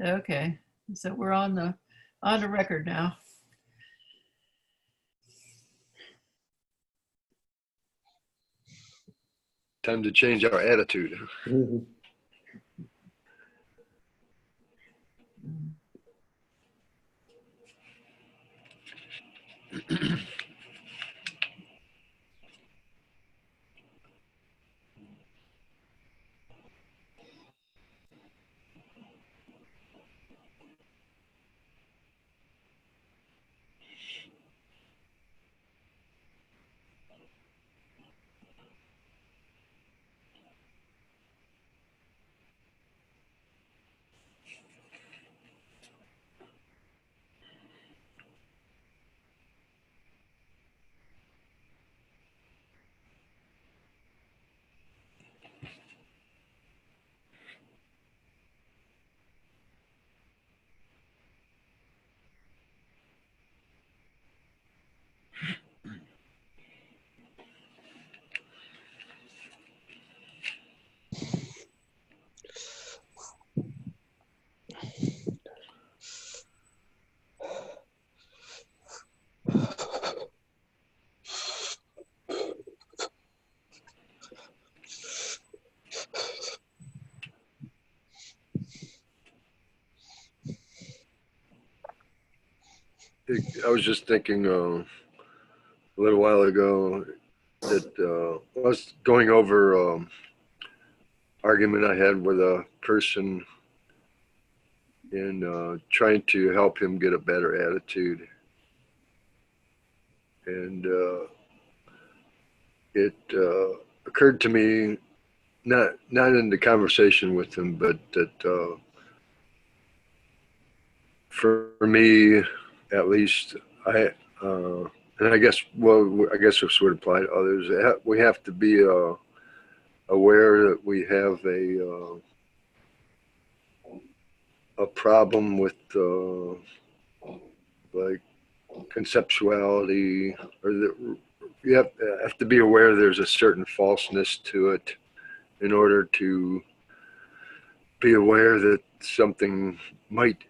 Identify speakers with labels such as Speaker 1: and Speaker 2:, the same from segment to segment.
Speaker 1: Okay, so we're on the record now.
Speaker 2: Time to change our attitude.
Speaker 3: Mhm.
Speaker 2: I was just thinking a little while ago that I was going over argument I had with a person and trying to help him get a better attitude. And it occurred to me, not in the conversation with him, but that for me, at least, and I guess, well, I guess this would apply to others. We have to be aware that we have a problem with like conceptuality, or that you have to be aware there's a certain falseness to it in order to be aware that something might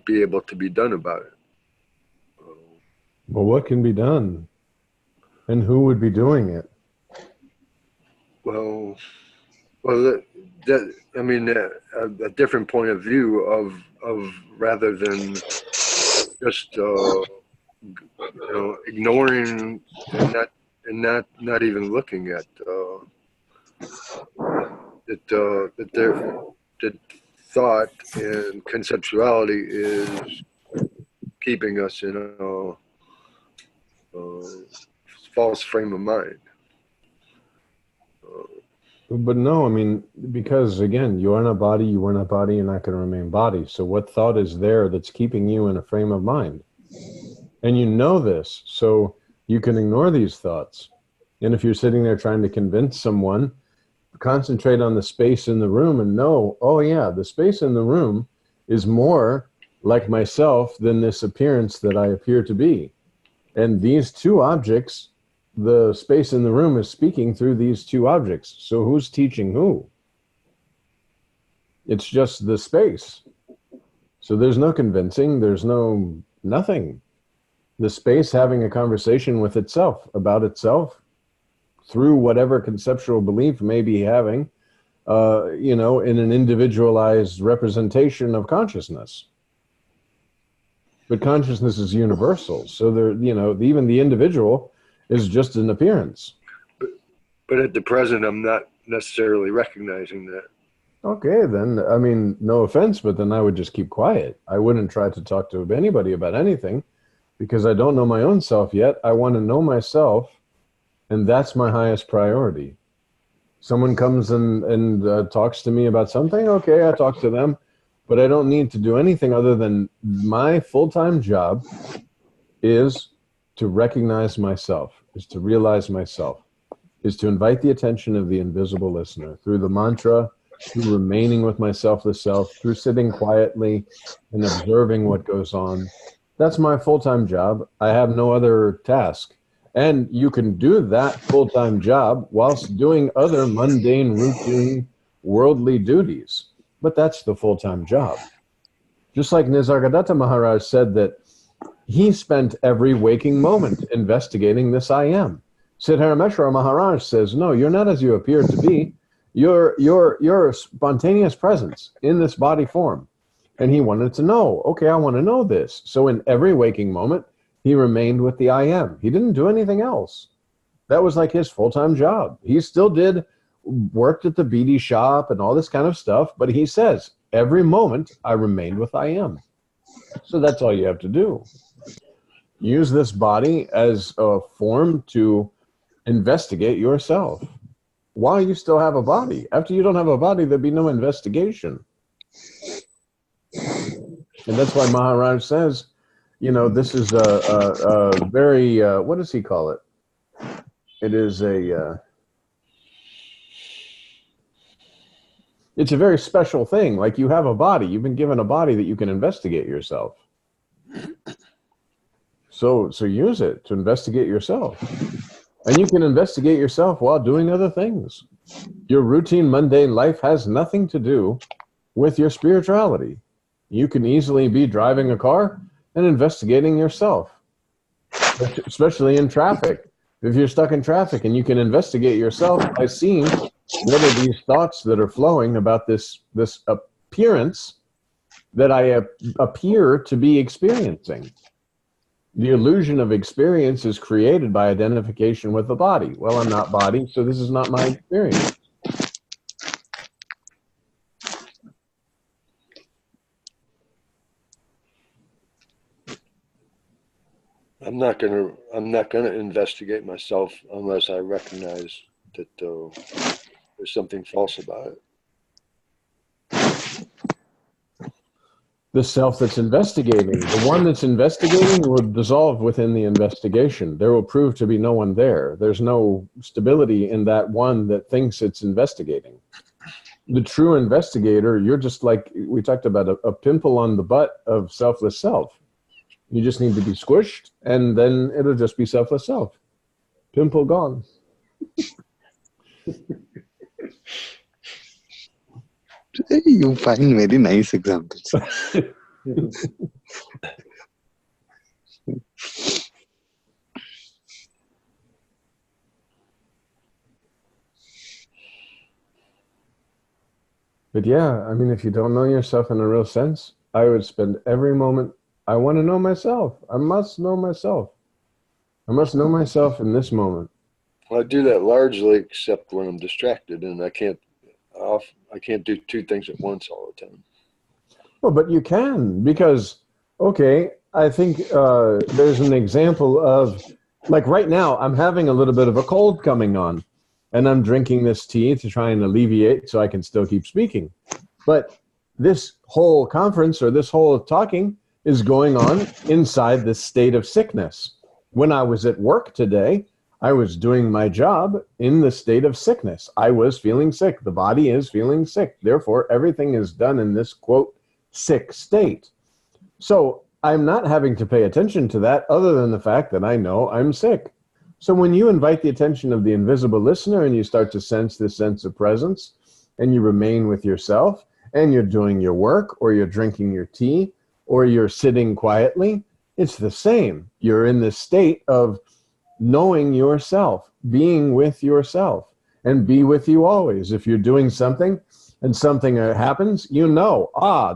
Speaker 2: be able to be done about it.
Speaker 3: Well, what can be done? And who would be doing it?
Speaker 2: Well, that I mean, a different point of view of rather than just ignoring and not even looking at that thought and conceptuality is keeping us in a false frame of mind.
Speaker 3: But no, I mean, because again, you are not body, you are not body, you're not going to remain body. So what thought is there that's keeping you in a frame of mind? And you know this, so you can ignore these thoughts. And if you're sitting there trying to convince someone, concentrate on the space in the room and know, oh yeah, the space in the room is more like myself than this appearance that I appear to be. And these two objects, the space in the room is speaking through these two objects. So who's teaching who? It's just the space. So there's no convincing, there's nothing. The space having a conversation with itself, about itself, through whatever conceptual belief may be having, in an individualized representation of consciousness. But consciousness is universal. So there, even the individual is just an appearance.
Speaker 2: But at the present, I'm not necessarily recognizing that.
Speaker 3: Okay, then, I mean, no offense, but then I would just keep quiet. I wouldn't try to talk to anybody about anything because I don't know my own self yet. I want to know myself, and that's my highest priority. Someone comes and talks to me about something, okay, I talk to them, but I don't need to do anything other than my full-time job is to recognize myself, is to realize myself, is to invite the attention of the invisible listener through the mantra, through remaining with my selfless self, through sitting quietly and observing what goes on. That's my full-time job. I have no other task. And you can do that full-time job whilst doing other mundane, routine, worldly duties. But that's the full-time job. Just like Nisargadatta Maharaj said that he spent every waking moment investigating this I am. Siddharameshwara Maharaj says, no, you're not as you appear to be. You're a spontaneous presence in this body form. And he wanted to know, okay, I want to know this. So in every waking moment, he remained with the I am. He didn't do anything else. That was like his full-time job. He still worked at the BD shop and all this kind of stuff, but he says, every moment I remained with I am. So that's all you have to do. Use this body as a form to investigate yourself while you still have a body. After you don't have a body, there'd be no investigation. And that's why Maharaj says, you know, this is a very, what does he call it? It is it's a very special thing. Like you have a body, you've been given a body that you can investigate yourself. So use it to investigate yourself. And you can investigate yourself while doing other things. Your routine, mundane life has nothing to do with your spirituality. You can easily be driving a car and investigating yourself, especially in traffic. If you're stuck in traffic and you can investigate yourself by seeing what are these thoughts that are flowing about this appearance that I appear to be experiencing. The illusion of experience is created by identification with the body. Well, I'm not body, so this is not my experience.
Speaker 2: I'm not gonna investigate myself unless I recognize that there's something false about it.
Speaker 3: The self that's investigating, the one that's investigating will dissolve within the investigation. There will prove to be no one there. There's no stability in that one that thinks it's investigating. The true investigator, you're just like we talked about, a pimple on the butt of selfless self. You just need to be squished, and then it'll just be selfless self. Pimple gone.
Speaker 4: You find very nice examples.
Speaker 3: But yeah, I mean, if you don't know yourself in a real sense, I would spend every moment, I want to know myself. I must know myself. I must know myself in this moment.
Speaker 2: Well, I do that largely, except when I'm distracted, and I can't do two things at once all the time.
Speaker 3: Well, but you can, because, okay, I think there's an example of, like right now, I'm having a little bit of a cold coming on, and I'm drinking this tea to try and alleviate so I can still keep speaking. But this whole conference or this whole talking is going on inside this state of sickness. When I was at work today, I was doing my job in the state of sickness. I was feeling sick. The body is feeling sick. Therefore, everything is done in this, quote, sick state. So I'm not having to pay attention to that other than the fact that I know I'm sick. So when you invite the attention of the invisible listener and you start to sense this sense of presence and you remain with yourself and you're doing your work or you're drinking your tea or you're sitting quietly, it's the same. You're in this state of knowing yourself, being with yourself, and be with you always. If you're doing something and something happens, you know,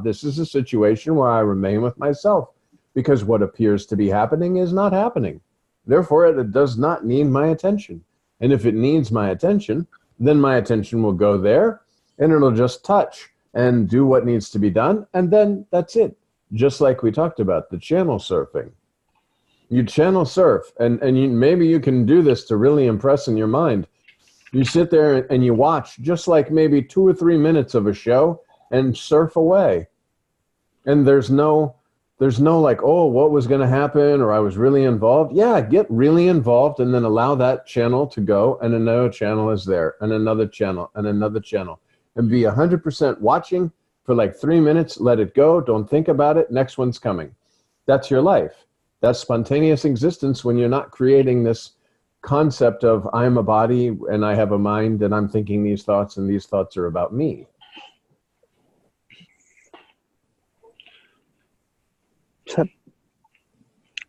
Speaker 3: this is a situation where I remain with myself because what appears to be happening is not happening. Therefore, it does not need my attention. And if it needs my attention, then my attention will go there and it'll just touch and do what needs to be done. And then that's it. Just like we talked about, the channel surfing. You channel surf, and maybe you can do this to really impress in your mind. You sit there and you watch just like maybe 2 or 3 minutes of a show and surf away. And there's no like, oh, what was going to happen, or I was really involved. Yeah, get really involved and then allow that channel to go, and another channel is there, and another channel, and another channel. And be 100% watching for like 3 minutes, let it go, don't think about it, next one's coming. That's your life. That's spontaneous existence when you're not creating this concept of I'm a body and I have a mind and I'm thinking these thoughts and these thoughts are about me.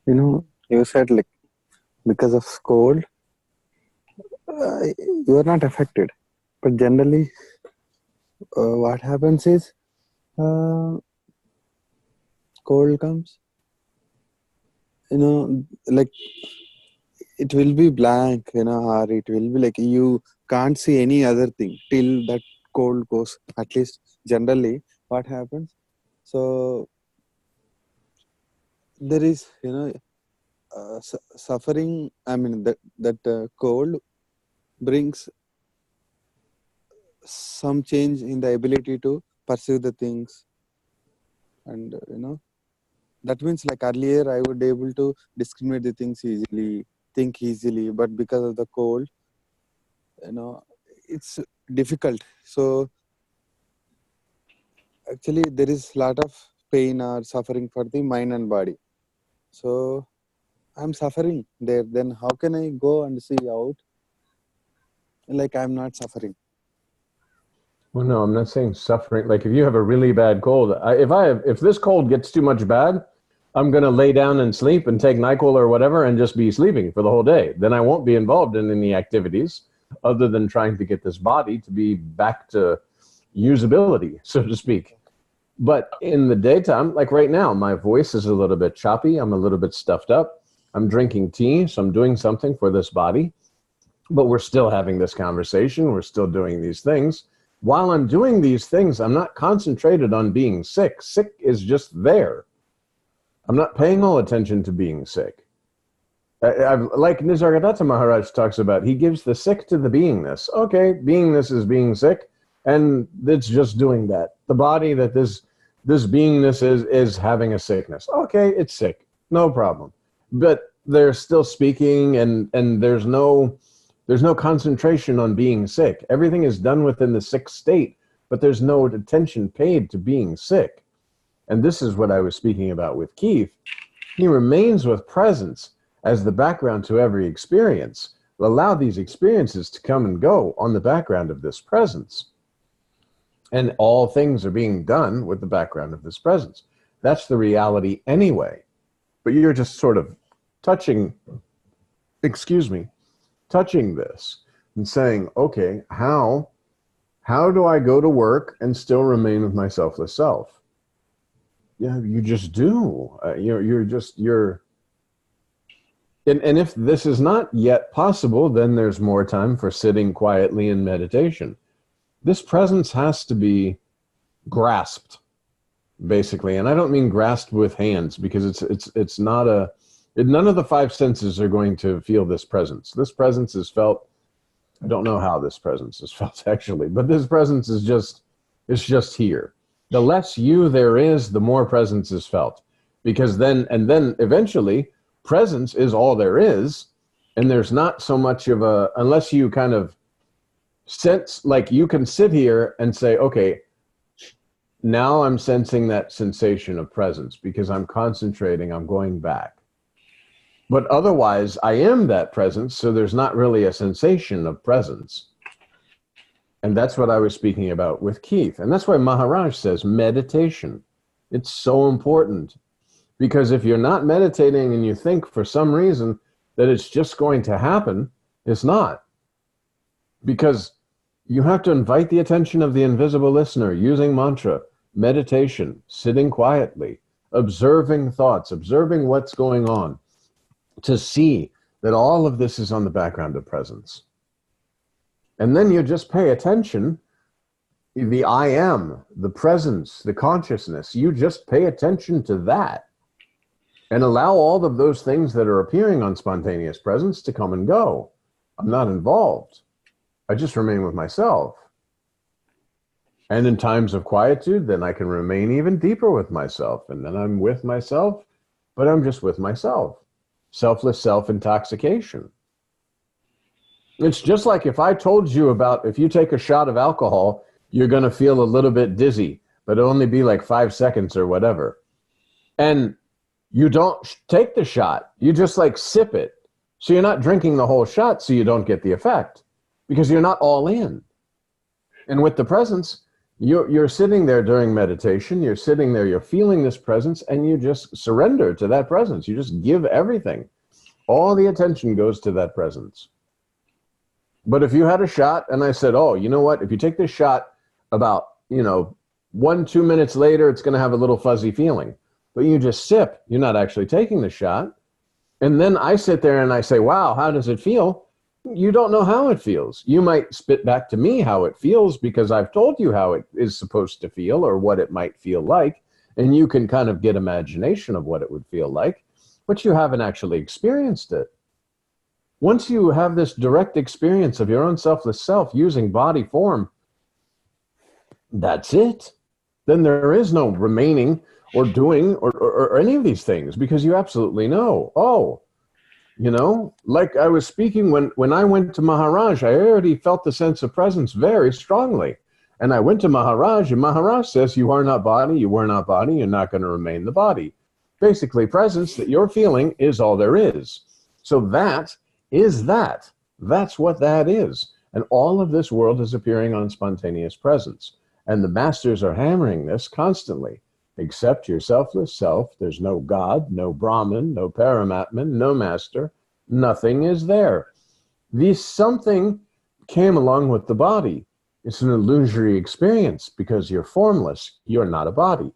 Speaker 4: You said like because of cold, you are not affected. But generally, what happens is cold comes, like it will be blank, or it will be like you can't see any other thing till that cold goes. At least generally, what happens? So there is, suffering. I mean that cold brings some change in the ability to perceive the things, and that means like earlier I would able to discriminate the things easily, think easily, but because of the cold, you know it's difficult. So actually there is lot of pain or suffering for the mind and body. So I'm suffering there, then how can I go and see out like I'm not suffering?
Speaker 3: Well, no, I'm not saying suffering. Like if you have a really bad cold, if this cold gets too much bad, I'm going to lay down and sleep and take NyQuil or whatever and just be sleeping for the whole day. Then I won't be involved in any activities other than trying to get this body to be back to usability, so to speak. But in the daytime, like right now, my voice is a little bit choppy. I'm a little bit stuffed up. I'm drinking tea, so I'm doing something for this body. But we're still having this conversation. We're still doing these things. While I'm doing these things, I'm not concentrated on being sick. Sick is just there. I'm not paying all attention to being sick. Like Nisargadatta Maharaj talks about, he gives the sick to the beingness. Okay, beingness is being sick, and it's just doing that. The body that this beingness is having a sickness. Okay, it's sick, no problem. But they're still speaking, and there's no concentration on being sick. Everything is done within the sick state, but there's no attention paid to being sick. And this is what I was speaking about with Keith. He remains with presence as the background to every experience. Allow these experiences to come and go on the background of this presence. And all things are being done with the background of this presence. That's the reality anyway. But you're just sort of touching this and saying, okay, how do I go to work and still remain with my selfless self? Yeah, you just do. And if this is not yet possible, then there's more time for sitting quietly in meditation. This presence has to be grasped, basically. And I don't mean grasped with hands, because it's not none of the five senses are going to feel this presence. This presence is felt. I don't know how this presence is felt actually, but this presence is just here. The less you there is, the more presence is felt, because then eventually presence is all there is. And there's not so much of unless you kind of sense, like you can sit here and say, okay, now I'm sensing that sensation of presence because I'm concentrating, I'm going back. But otherwise, I am that presence, so there's not really a sensation of presence. And that's what I was speaking about with Keith. And that's why Maharaj says meditation. It's so important. Because if you're not meditating and you think for some reason that it's just going to happen, it's not. Because you have to invite the attention of the invisible listener using mantra, meditation, sitting quietly, observing thoughts, observing what's going on, to see that all of this is on the background of presence. And then you just pay attention, the I am, the presence, the consciousness, you just pay attention to that and allow all of those things that are appearing on spontaneous presence to come and go. I'm not involved. I just remain with myself. And in times of quietude, then I can remain even deeper with myself. And then I'm with myself, but I'm just with myself. Selfless self-intoxication. It's just like if I told you about, if you take a shot of alcohol, you're going to feel a little bit dizzy, but it'll only be like 5 seconds or whatever. And you don't take the shot. You just like sip it. So you're not drinking the whole shot, so you don't get the effect because you're not all in. And with the presence, You're sitting there during meditation, you're sitting there, you're feeling this presence, and you just surrender to that presence. You just give everything. All the attention goes to that presence. But if you had a shot and I said, oh, you know what, if you take this shot about, 1-2 minutes later, it's going to have a little fuzzy feeling. But you just sip, you're not actually taking the shot. And then I sit there and I say, wow, how does it feel? You don't know how it feels. You might spit back to me how it feels because I've told you how it is supposed to feel or what it might feel like. And you can kind of get imagination of what it would feel like, but you haven't actually experienced it. Once you have this direct experience of your own selfless self using body form, that's it. Then there is no remaining or doing or any of these things because you absolutely know, like I was speaking when I went to Maharaj, I already felt the sense of presence very strongly. And I went to Maharaj, and Maharaj says, you are not body, you were not body, you're not going to remain the body. Basically, presence that you're feeling is all there is. So that is that. That's what that is. And all of this world is appearing on spontaneous presence. And the masters are hammering this constantly. Accept your selfless self. There's no God, no Brahman, no Paramatman, no master. Nothing is there. This something came along with the body. It's an illusory experience because you're formless. You're not a body.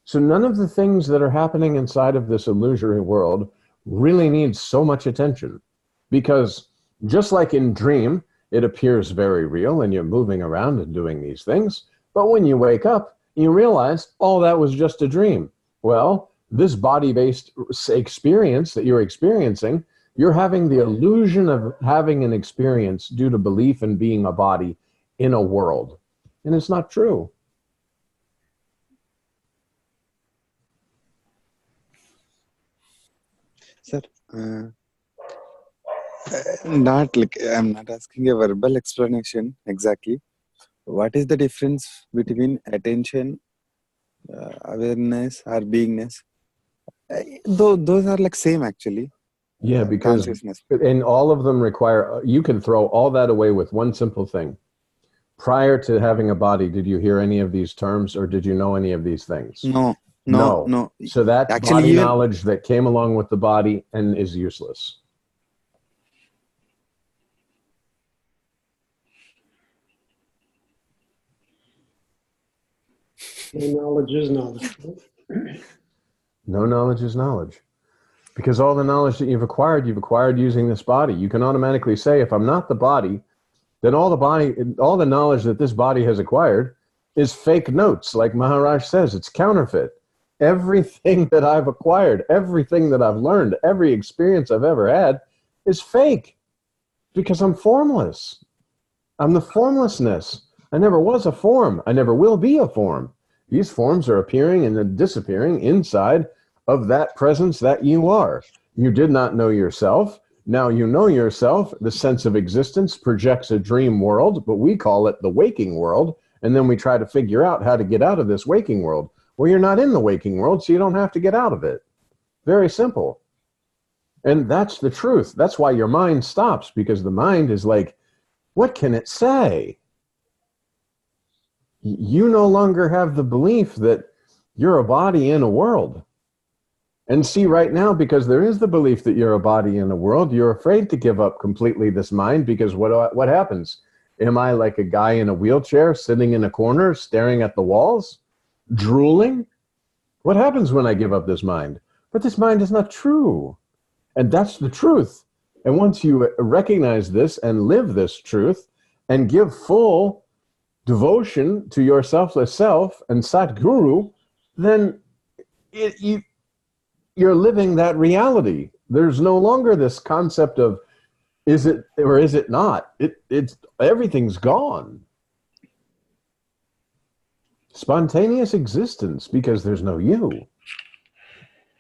Speaker 3: So none of the things that are happening inside of this illusory world really needs so much attention. Because just like in dream, it appears very real and you're moving around and doing these things. But when you wake up, you realize, oh, that was just a dream. Well, this body-based experience that you're experiencing, you're having the illusion of having an experience due to belief in being a body in a world. And it's not true.
Speaker 4: Sir, not like I'm not asking a verbal explanation exactly. What is the difference between attention, awareness, or beingness? Those are like same actually.
Speaker 3: Yeah, because
Speaker 4: Consciousness.
Speaker 3: and all of them require, you can throw all that away with one simple thing. Prior to having a body, did you hear any of these terms or did you know any of these things?
Speaker 4: No.
Speaker 3: So that's
Speaker 4: Actually,
Speaker 3: body knowledge that came along with the body and is useless.
Speaker 5: No knowledge is knowledge.
Speaker 3: No knowledge is knowledge. Because all the knowledge that you've acquired using this body. You can automatically say, if I'm not the body, then all the knowledge that this body has acquired is fake notes. Like Maharaj says, it's counterfeit. Everything that I've acquired, everything that I've learned, every experience I've ever had is fake. Because I'm formless. I'm the formlessness. I never was a form. I never will be a form. These forms are appearing and then disappearing inside of that presence that you are. You did not know yourself. Now you know yourself. The sense of existence projects a dream world, but we call it the waking world. And then we try to figure out how to get out of this waking world. Well, you're not in the waking world, so you don't have to get out of it. Very simple. And that's the truth. That's why your mind stops, because the mind is like, what can it say? You no longer have the belief that you're a body in a world. And see, right now, because there is the belief that you're a body in a world, you're afraid to give up completely this mind, because what happens? Am I like a guy in a wheelchair sitting in a corner staring at the walls, drooling? What happens when I give up this mind? But this mind is not true. And that's the truth. And once you recognize this and live this truth and give full devotion to your selfless self and Satguru, then you're living that reality. There's no longer this concept of is it or is it not. It's everything's gone. Spontaneous existence, because there's no you.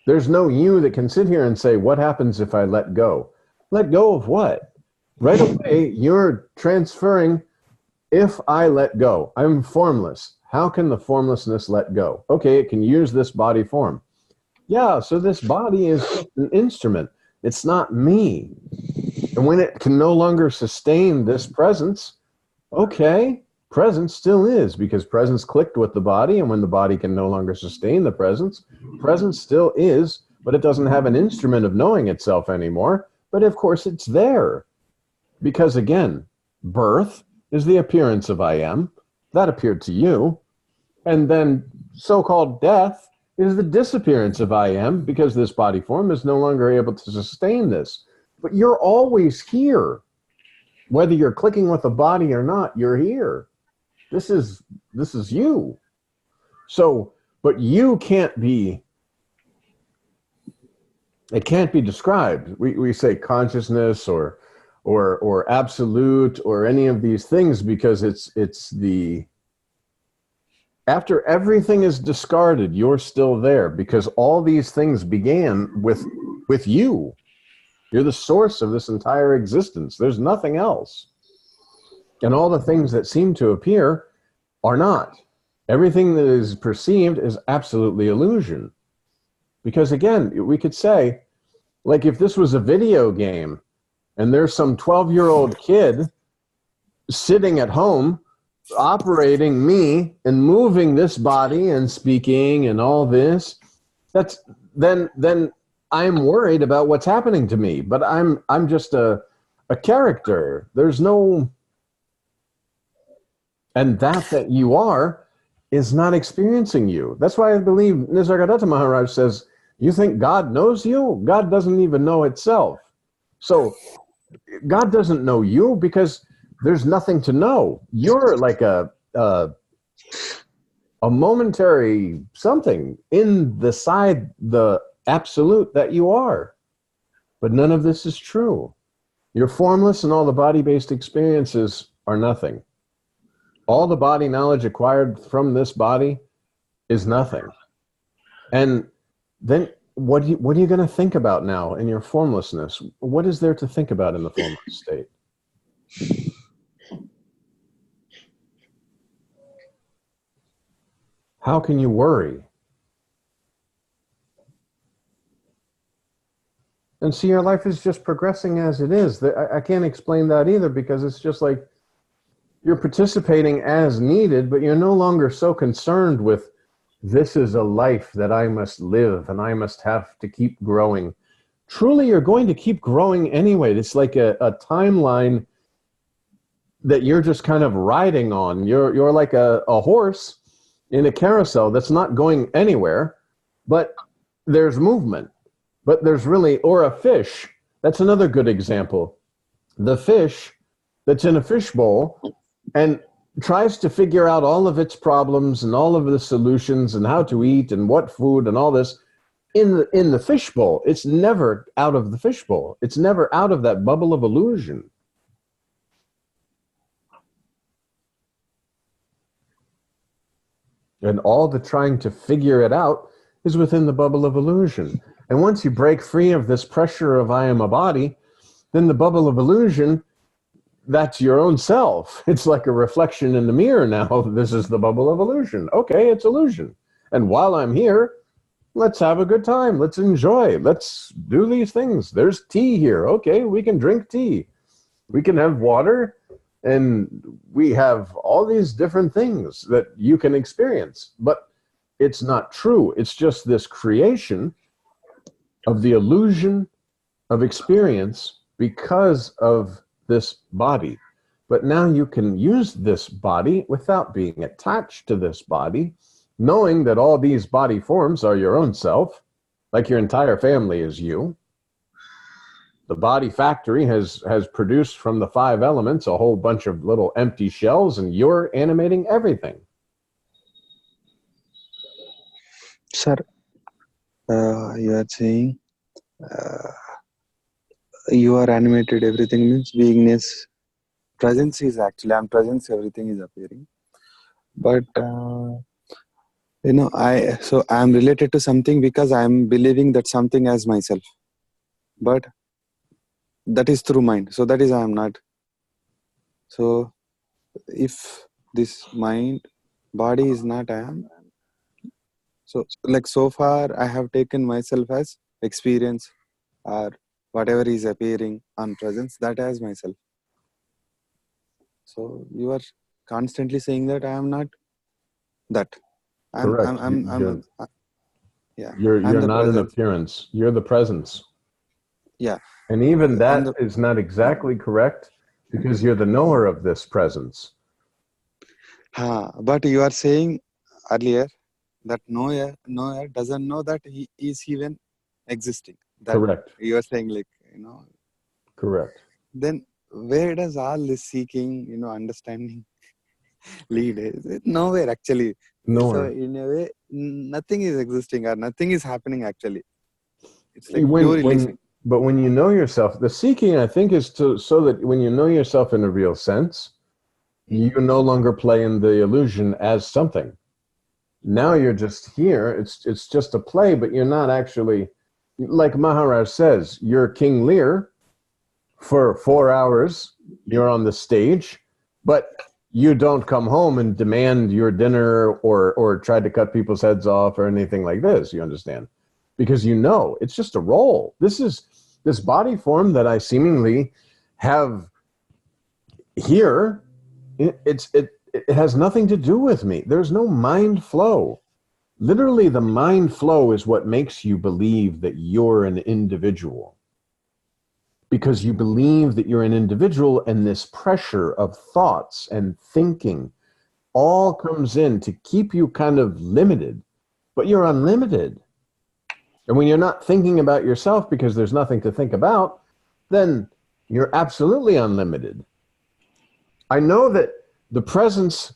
Speaker 3: There's no you that can sit here and say, what happens if I let go? Let go of what? Right away, you're transferring, if I let go, I'm formless. How can the formlessness let go? Okay, it can use this body form. Yeah, so this body is an instrument. It's not me. And when it can no longer sustain this presence, okay, Presence still is, because presence clicked with the body, and when the body can no longer sustain the presence, presence still is, but it doesn't have an instrument of knowing itself anymore. But of course it's there. Because again, birth is the appearance of I am. That appeared to you. And then so-called death is the disappearance of I am, because this body form is no longer able to sustain this. But you're always here. Whether you're clicking with the body or not, you're here. This is you. So, but you can't be, it can't be described. We say consciousness or absolute or any of these things, because it's the, after everything is discarded, you're still there, because all these things began with you. You're the source of this entire existence. There's nothing else. And all the things that seem to appear are not. Everything that is perceived is absolutely illusion. Because again, we could say, like if this was a video game and there's some 12-year-old kid sitting at home operating me and moving this body and speaking and all this, that's then I'm worried about what's happening to me. But I'm just a character. There's no, and that you are is not experiencing you. That's why I believe Nisargadatta Maharaj says, you think God knows you? God doesn't even know itself. So God doesn't know you because there's nothing to know. You're like a momentary something in the absolute that you are. But none of this is true. You're formless, and all the body-based experiences are nothing. All the body knowledge acquired from this body is nothing. And then what are you going to think about now in your formlessness? What is there to think about in the formless state? How can you worry? And see, your life is just progressing as it is. I can't explain that either, because it's just like you're participating as needed, but you're no longer so concerned with, this is a life that I must live and I must have to keep growing. Truly, you're going to keep growing anyway. It's like a timeline that you're just kind of riding on. You're like a horse in a carousel that's not going anywhere, but there's movement. But there's really, or a fish. That's another good example. The fish that's in a fishbowl and tries to figure out all of its problems and all of the solutions and how to eat and what food and all this in the fishbowl. It's never out of the fishbowl. It's never out of that bubble of illusion. And all the trying to figure it out is within the bubble of illusion. And once you break free of this pressure of I am a body, then the bubble of illusion, that's your own self. It's like a reflection in the mirror now. This is the bubble of illusion. Okay, it's illusion. And while I'm here, let's have a good time. Let's enjoy. Let's do these things. There's tea here. Okay, we can drink tea. We can have water. And we have all these different things that you can experience. But it's not true. It's just this creation of the illusion of experience because of this body. But now you can use this body without being attached to this body, knowing that all these body forms are your own self, like your entire family is you. The body factory has produced from the 5 elements a whole bunch of little empty shells, and you're animating everything.
Speaker 4: Sir, you are saying you are animated, everything means beingness. Presence is actually, I'm presence, everything is appearing. But, I'm related to something because I'm believing that something as myself. But that is through mind. So that is I am not. So if this mind, body is not I am. So like so far I have taken myself as experience or whatever is appearing on presence, that as myself. So you are constantly saying that I am not that.
Speaker 3: Correct.
Speaker 4: Yeah.
Speaker 3: You're
Speaker 4: I'm the
Speaker 3: not an
Speaker 4: presence.
Speaker 3: appearance. You're the presence.
Speaker 4: Yeah.
Speaker 3: And even
Speaker 4: I'm
Speaker 3: that is not exactly correct because you're the knower of this presence.
Speaker 4: But you are saying earlier that knower doesn't know that he is even existing. That
Speaker 3: Correct.
Speaker 4: you are saying, like,
Speaker 3: Correct.
Speaker 4: then where does all this seeking, understanding lead? Is it nowhere actually? So
Speaker 3: Nowhere.
Speaker 4: in a way, nothing is existing or nothing is happening actually. It's like pure illusion.
Speaker 3: But when you know yourself, the seeking, I think, is so that when you know yourself in a real sense, you no longer play in the illusion as something. Now you're just here. It's just a play, but you're not actually, like Maharaj says, you're King Lear for 4 hours. You're on the stage, but you don't come home and demand your dinner or try to cut people's heads off or anything like this. You understand? Because you know it's just a role. This body form that I seemingly have here. It has nothing to do with me. There's no mind flow. Literally, the mind flow is what makes you believe that you're an individual. Because you believe that you're an individual, and this pressure of thoughts and thinking all comes in to keep you kind of limited. But you're unlimited. And when you're not thinking about yourself because there's nothing to think about, then you're absolutely unlimited. I know that the presence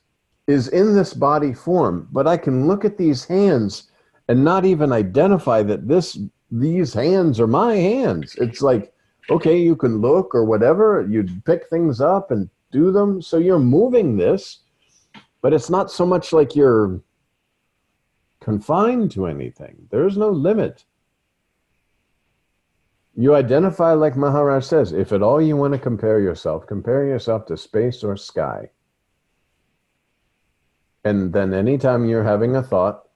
Speaker 3: is in this body form, but I can look at these hands and not even identify that these hands are my hands. It's like, okay, you can look or whatever, you pick things up and do them. So you're moving this, but it's not so much like you're confined to anything. There's no limit. You identify, like Maharaj says, if at all you want to compare yourself to space or sky. And then anytime you're having a thought,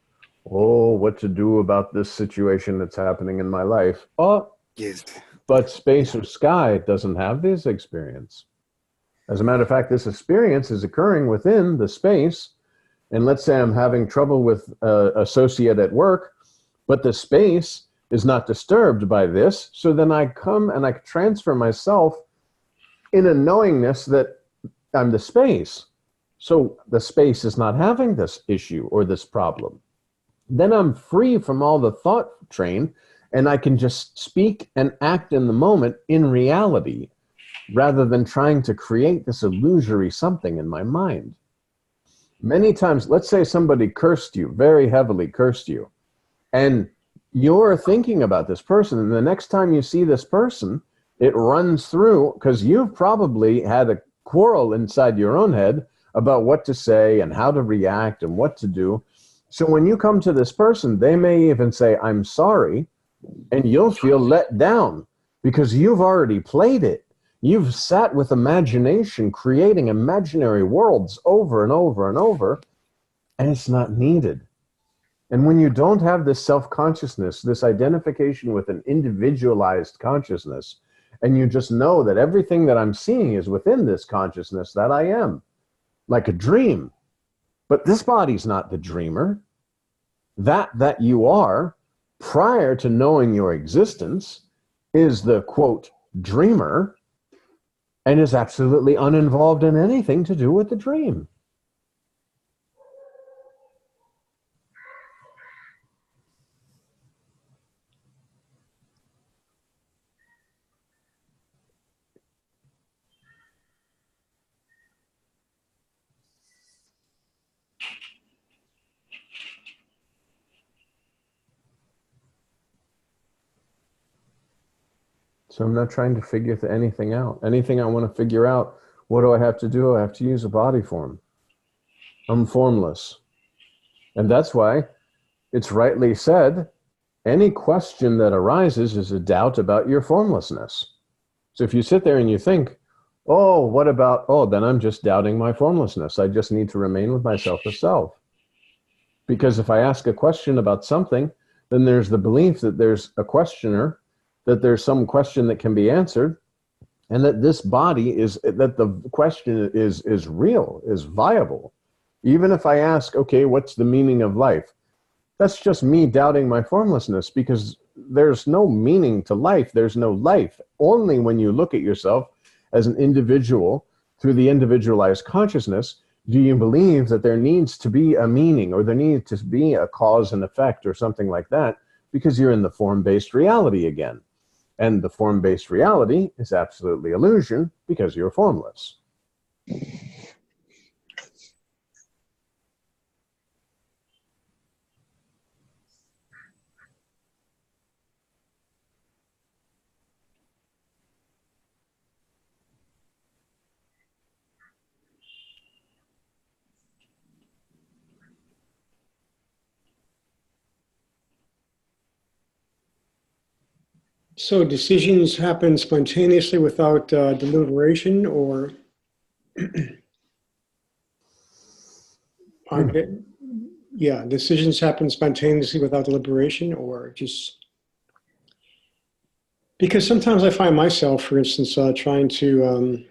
Speaker 3: oh, what to do about this situation that's happening in my life? Oh,
Speaker 4: Yes.
Speaker 3: but space or sky doesn't have this experience. As a matter of fact, this experience is occurring within the space. And let's say I'm having trouble with an associate at work, but the space is not disturbed by this. So then I come and I transfer myself in a knowingness that I'm the space. So the space is not having this issue or this problem. Then I'm free from all the thought train, and I can just speak and act in the moment in reality, rather than trying to create this illusory something in my mind. Many times, let's say somebody cursed you, very heavily cursed you, and you're thinking about this person, and the next time you see this person, it runs through, because you've probably had a quarrel inside your own head about what to say and how to react and what to do. So when you come to this person, they may even say, I'm sorry, and you'll feel let down because you've already played it. You've sat with imagination, creating imaginary worlds over and over and over, and it's not needed. And when you don't have this self-consciousness, this identification with an individualized consciousness, and you just know that everything that I'm seeing is within this consciousness that I am, like a dream. But this body's not the dreamer. That you are, prior to knowing your existence, is the, quote, dreamer, and is absolutely uninvolved in anything to do with the dream. So I'm not trying to figure anything out. Anything I want to figure out, what do I have to do? I have to use a body form. I'm formless. And that's why it's rightly said, any question that arises is a doubt about your formlessness. So if you sit there and you think, oh, what about, oh, then I'm just doubting my formlessness. I just need to remain with myself as self. Because if I ask a question about something, then there's the belief that there's a questioner, that there's some question that can be answered, and that this body is, that the question is real, is viable. Even if I ask, okay, what's the meaning of life? That's just me doubting my formlessness, because there's no meaning to life. There's no life. Only when you look at yourself as an individual through the individualized consciousness do you believe that there needs to be a meaning, or there needs to be a cause and effect or something like that, because you're in the form-based reality again. And the form-based reality is absolutely illusion, because you're formless.
Speaker 5: So decisions happen spontaneously without deliberation, or yeah, decisions happen spontaneously without deliberation, or just because sometimes I find myself, for instance, trying to,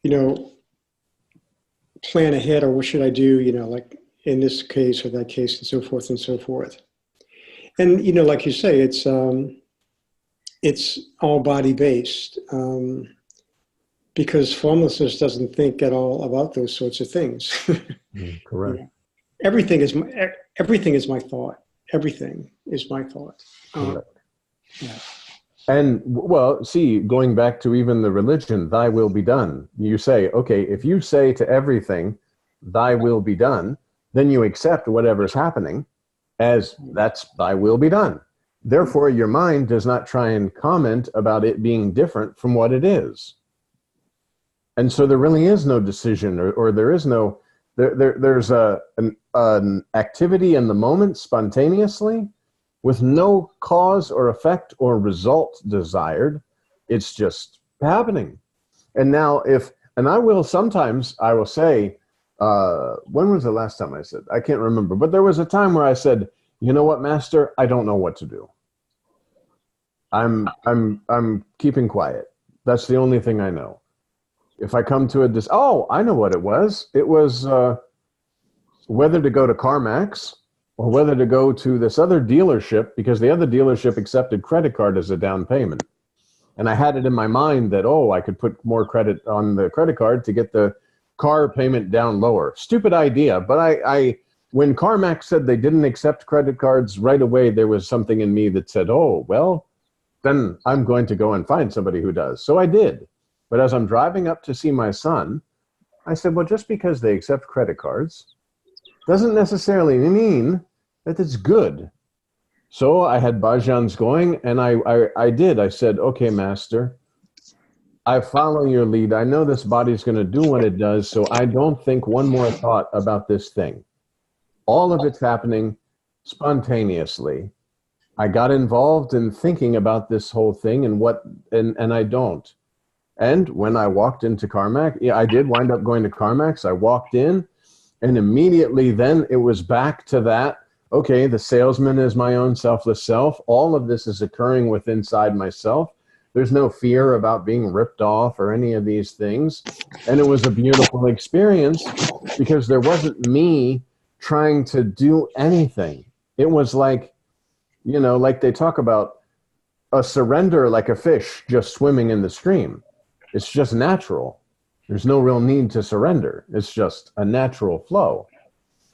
Speaker 5: you know, plan ahead, or what should I do, you know, like in this case or that case, and so forth and so forth. And, you know, like you say, it's all body based, because formlessness doesn't think at all about those sorts of things.
Speaker 3: Correct.
Speaker 5: Yeah. Everything is my thought. Everything is my thought.
Speaker 3: Correct.
Speaker 5: Yeah.
Speaker 3: And well, see, going back to even the religion, thy will be done. You say, okay, if you say to everything, thy will be done, then you accept whatever's happening as that's thy will be done. Therefore, your mind does not try and comment about it being different from what it is. And so there really is no decision, or there is no, there's an activity in the moment spontaneously with no cause or effect or result desired. It's just happening. And now and I will say, when was the last time I said, I can't remember, but there was a time where I said, you know what, Master, I don't know what to do. I'm keeping quiet. That's the only thing I know. If I come to I know what it was. It was whether to go to CarMax or whether to go to this other dealership, because the other dealership accepted credit card as a down payment. And I had it in my mind that, I could put more credit on the credit card to get the car payment down lower. Stupid idea. But when CarMax said they didn't accept credit cards right away, there was something in me that said, then I'm going to go and find somebody who does. So I did. But as I'm driving up to see my son, I said, well, just because they accept credit cards doesn't necessarily mean that it's good. So I had bhajans going, and I did. I said, okay, Master, I follow your lead. I know this body's going to do what it does, so I don't think one more thought about this thing. All of it's happening spontaneously. I got involved in thinking about this whole thing and I don't. And when I walked into CarMax, I did wind up going to CarMax. I walked in, and immediately then it was back to that. Okay, the salesman is my own selfless self. All of this is occurring within inside myself. There's no fear about being ripped off or any of these things. And it was a beautiful experience because there wasn't me trying to do anything. It was like, like they talk about a surrender, like a fish just swimming in the stream. It's just natural. There's no real need to surrender. It's just a natural flow.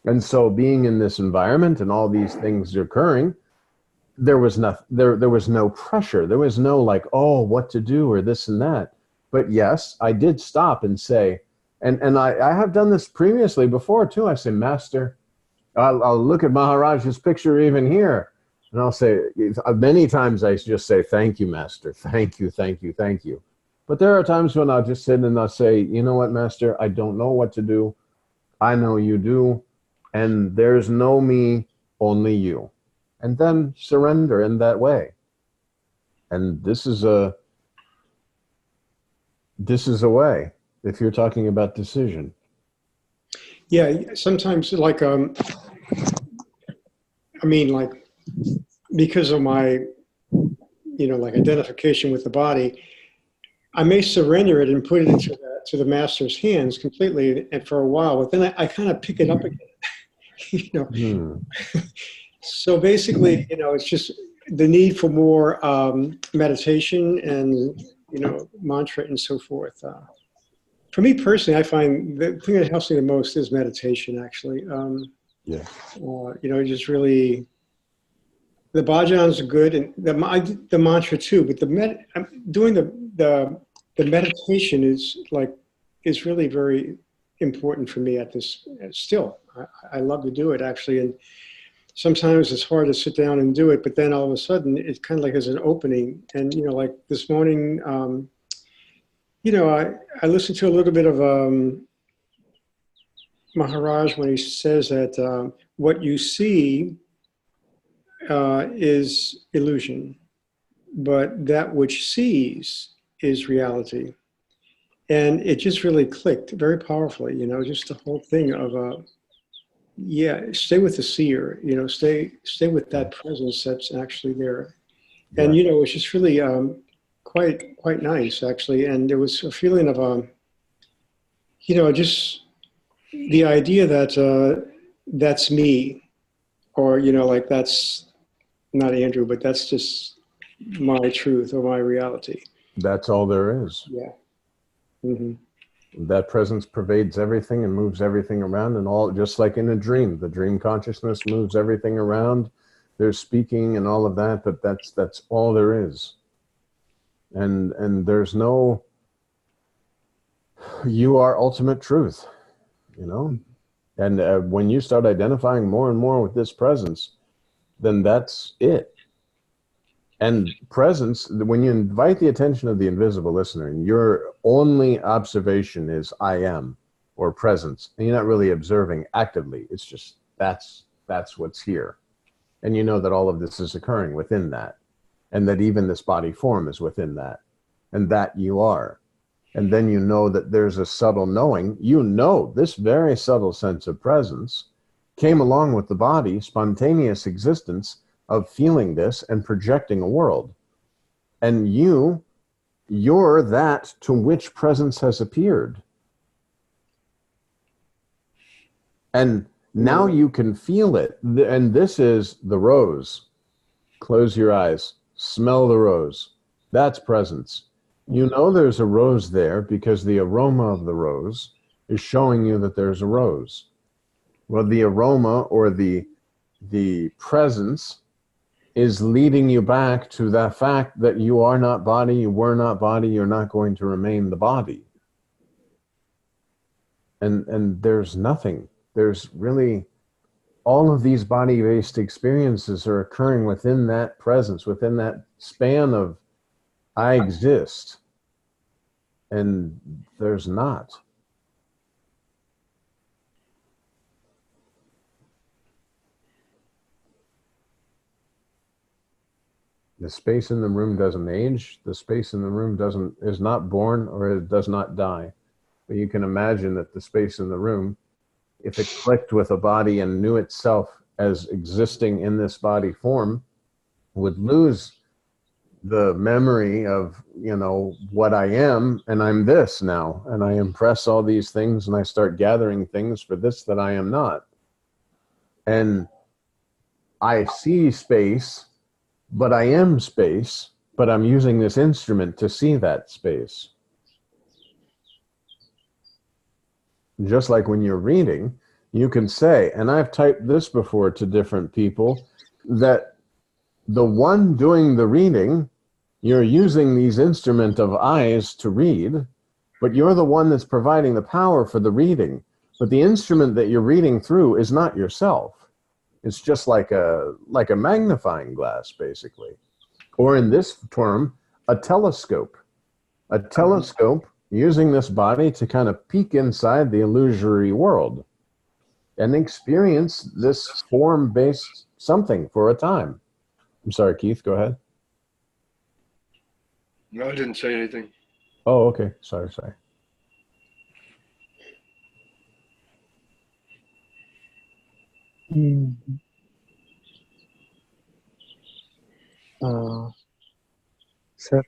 Speaker 3: And so being in this environment and all these things occurring, there was no pressure. There was no what to do or this and that. But yes, I did stop and say, and I have done this previously before too. I say, Master, I'll look at Maharaj's picture even here. And I'll say, many times I just say, thank you, Master. Thank you, thank you, thank you. But there are times when I'll just sit and I'll say, you know what, Master, I don't know what to do. I know you do. And there's no me, only you. And then surrender in that way. And this is a way, if you're talking about decision.
Speaker 5: Yeah, sometimes because of my, identification with the body, I may surrender it and put it into to the master's hands completely and for a while, but then I kind of pick it up again. You know, so basically, you know, it's just the need for more meditation and, you know, mantra and so forth. For me personally, I find the thing that helps me the most is meditation, actually.
Speaker 3: Yeah.
Speaker 5: You know, just really, the bhajans are good and the mantra too, but doing the meditation is really very important for me at this still. I love to do it actually. And sometimes it's hard to sit down and do it, but then all of a sudden it kind of like is an opening. And, you know, like this morning, you know, I listened to a little bit of Maharaj when he says that what you see is illusion, but that which sees is reality. And it just really clicked very powerfully, you know, just the whole thing of, yeah, stay with the seer, you know, stay with that presence that's actually there. And, you know, it's just really quite nice, actually. And there was a feeling of, you know, just the idea that that's me, or, you know, like that's not Andrew, but that's just my truth or my reality.
Speaker 3: That's all there is.
Speaker 5: Yeah. Mm-hmm.
Speaker 3: That presence pervades everything and moves everything around, and all, just like in a dream, the dream consciousness moves everything around. There's speaking and all of that, but that's all there is. And there's no, you are ultimate truth, you know? And when you start identifying more and more with this presence, then that's it. And presence, when you invite the attention of the invisible listener, and your only observation is I am, or presence, and you're not really observing actively, it's just that's what's here. And you know that all of this is occurring within that, and that even this body form is within that, and that you are. And then you know that there's a subtle knowing, you know this very subtle sense of presence came along with the body, spontaneous existence of feeling this and projecting a world. And you're that to which presence has appeared. And now you can feel it. And this is the rose. Close your eyes. Smell the rose. That's presence. You know there's a rose there because the aroma of the rose is showing you that there's a rose. Well, the aroma or the presence is leading you back to that fact that you are not body, you were not body, you're not going to remain the body. And there's nothing. There's really, all of these body-based experiences are occurring within that presence, within that span of I exist. And there's not. The space in the room doesn't age. The space in the room is not born, or it does not die. But you can imagine that the space in the room, if it clicked with a body and knew itself as existing in this body form, would lose the memory of, you know, what I am, and I'm this now, and I impress all these things, and I start gathering things for this that I am not. And I see space, but I am space, but I'm using this instrument to see that space. Just like when you're reading, you can say, and I've typed this before to different people, that the one doing the reading, you're using these instrument of eyes to read, but you're the one that's providing the power for the reading. But the instrument that you're reading through is not yourself. It's just like a magnifying glass, basically. Or in this term, a telescope. A telescope using this body to kind of peek inside the illusory world and experience this form-based something for a time. I'm sorry, Keith, go ahead.
Speaker 2: No, I didn't say anything.
Speaker 3: Oh, okay. Sorry.
Speaker 4: Sir,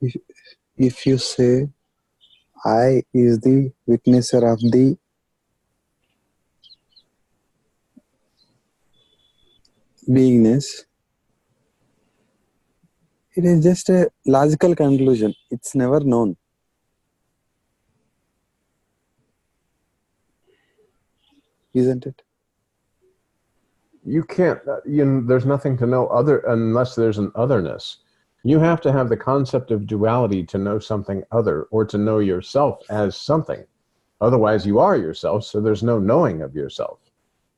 Speaker 4: if, if you say I is the witnesser of the beingness, it is just a logical conclusion. It's never known. Isn't it?
Speaker 3: You can't, there's nothing to know other unless there's an otherness. You have to have the concept of duality to know something other, or to know yourself as something. Otherwise, you are yourself, so there's no knowing of yourself.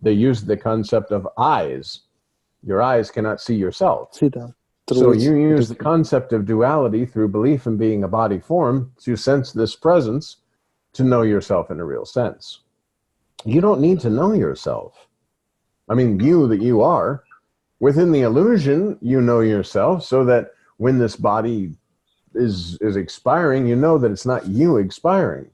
Speaker 3: They use the concept of eyes. Your eyes cannot see yourself.
Speaker 4: See that.
Speaker 3: So you use the concept of duality through belief in being a body form to sense this presence to know yourself in a real sense. You don't need to know yourself. I mean, you that you are, within the illusion, you know yourself, so that when this body is expiring, you know that it's not you expiring.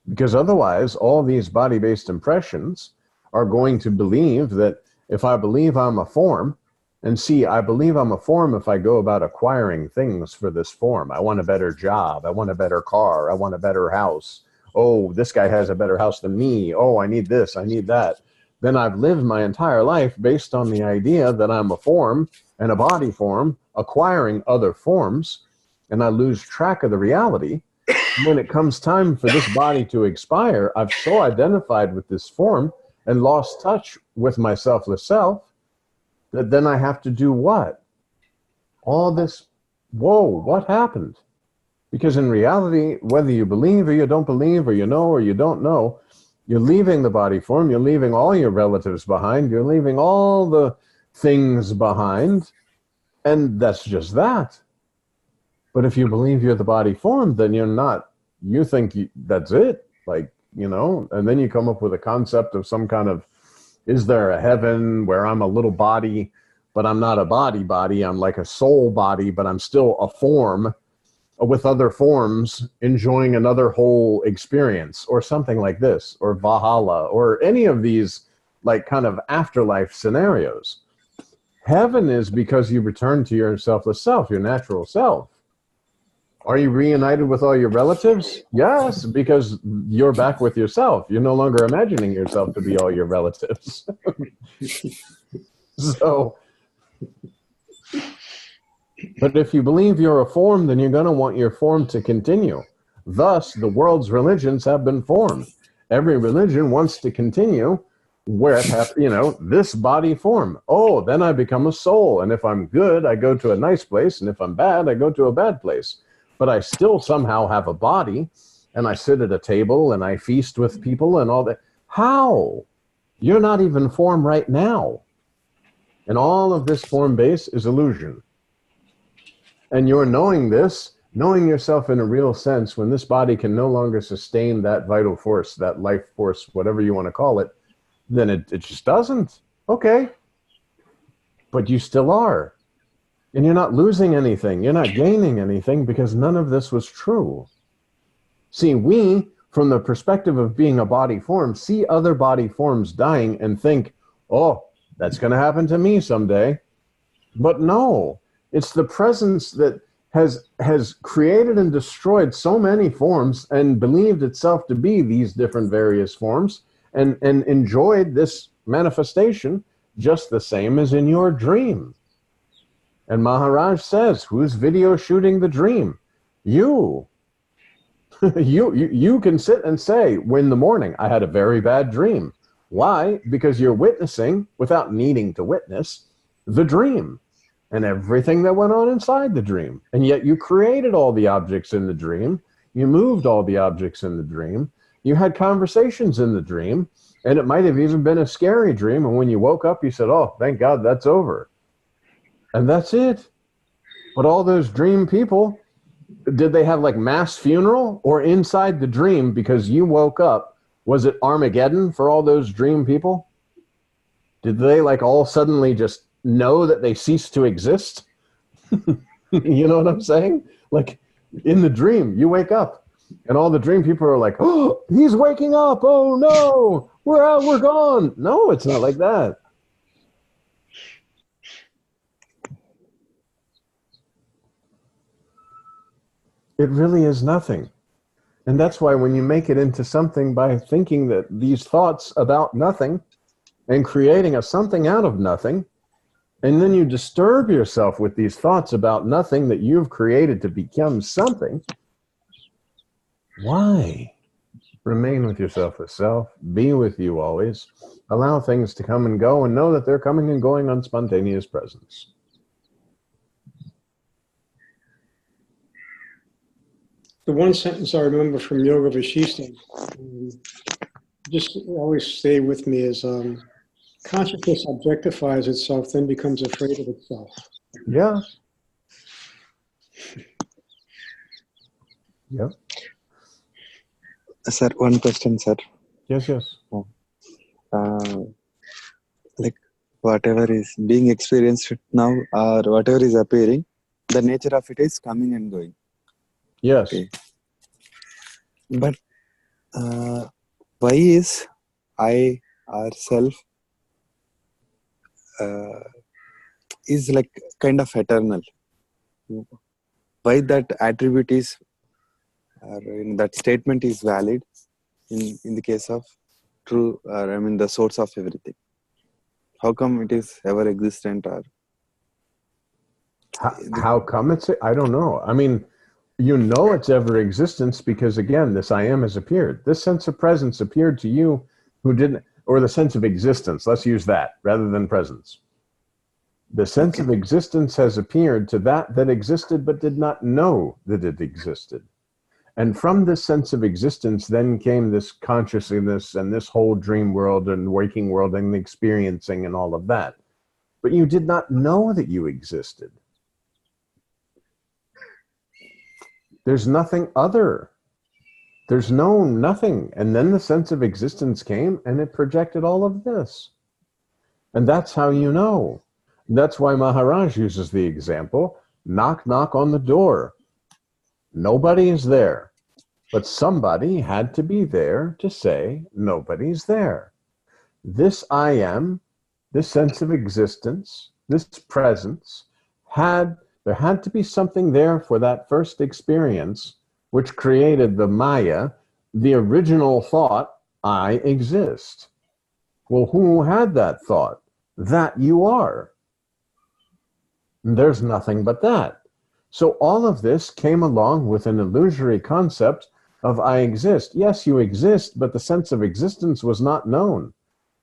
Speaker 3: Because otherwise, all these body-based impressions are going to believe that if I believe I'm a form, and see, I believe I'm a form if I go about acquiring things for this form. I want a better job. I want a better car. I want a better house. Oh, this guy has a better house than me. Oh, I need this. I need that. Then I've lived my entire life based on the idea that I'm a form and a body form, acquiring other forms, and I lose track of the reality. When it comes time for this body to expire, I've so identified with this form and lost touch with my selfless self that then I have to do what? All this, whoa, what happened? Because in reality, whether you believe or you don't believe, or you know or you don't know, you're leaving the body form, you're leaving all your relatives behind, you're leaving all the things behind, and that's just that. But if you believe you're the body form, then you're not, you think that's it, like, you know, and then you come up with a concept of some kind of, is there a heaven where I'm a little body, but I'm not a body, I'm like a soul body, but I'm still a form with other forms enjoying another whole experience, or something like this, or Valhalla, or any of these like kind of afterlife scenarios. Heaven is because you return to your selfless self, your natural self. Are you reunited with all your relatives? Yes, because you're back with yourself. You're no longer imagining yourself to be all your relatives. So, but if you believe you're a form, then you're going to want your form to continue. Thus, the world's religions have been formed. Every religion wants to continue where it has, you know, this body form. Oh, then I become a soul. And if I'm good, I go to a nice place. And if I'm bad, I go to a bad place. But I still somehow have a body, and I sit at a table and I feast with people and all that. How? You're not even form right now. And all of this form base is illusion. And you're knowing this, knowing yourself in a real sense, when this body can no longer sustain that vital force, that life force, whatever you want to call it, then it just doesn't. Okay. But you still are. And you're not losing anything. You're not gaining anything, because none of this was true. See, we, from the perspective of being a body form, see other body forms dying and think, oh, that's going to happen to me someday. But no, it's the presence that has created and destroyed so many forms and believed itself to be these different various forms, and enjoyed this manifestation just the same as in your dream. And Maharaj says, who's video shooting the dream? You. You can sit and say, in the morning, I had a very bad dream. Why? Because you're witnessing, without needing to witness, the dream and everything that went on inside the dream. And yet you created all the objects in the dream. You moved all the objects in the dream. You had conversations in the dream. And it might have even been a scary dream. And when you woke up, you said, oh, thank God that's over. And that's it. But all those dream people, did they have like mass funeral, or inside the dream, because you woke up, was it Armageddon for all those dream people? Did they like all suddenly just know that they ceased to exist? You know what I'm saying? Like in the dream, you wake up and all the dream people are like, oh, he's waking up. Oh no, we're out, we're gone. No, it's not like that. It really is nothing. And that's why when you make it into something by thinking that these thoughts about nothing and creating a something out of nothing, and then you disturb yourself with these thoughts about nothing that you've created to become something, why? Remain with yourself as self, be with you always, allow things to come and go, and know that they're coming and going on spontaneous presence.
Speaker 5: The one sentence I remember from Yoga Vasishta, just always stay with me, is consciousness objectifies itself, then becomes afraid of itself.
Speaker 3: Yeah. Yep.
Speaker 4: Sir, one question, sir.
Speaker 3: Yes, yes.
Speaker 4: Like whatever is being experienced now or whatever is appearing, the nature of it is coming and going.
Speaker 3: Yes.
Speaker 4: Okay. But why is I or self is like kind of eternal? Why that attribute is, or that statement is valid in the case of true, or I mean the source of everything? How come it is ever existent? Or
Speaker 3: how come it's, I don't know. I mean, you know it's ever existence because, again, this I am has appeared. This sense of presence appeared to you who didn't, or the sense of existence, let's use that rather than presence. The sense of existence has appeared to that existed but did not know that it existed. And from this sense of existence then came this consciousness and this whole dream world and waking world and experiencing and all of that. But you did not know that you existed. There's nothing other. There's no nothing. And then the sense of existence came and it projected all of this. And that's how you know. That's why Maharaj uses the example, knock, knock on the door. Nobody is there. But somebody had to be there to say nobody's there. This I am, this sense of existence, this presence, there had to be something there for that first experience, which created the Maya, the original thought, I exist. Well, who had that thought? That you are. There's nothing but that. So all of this came along with an illusory concept of I exist. Yes, you exist, but the sense of existence was not known.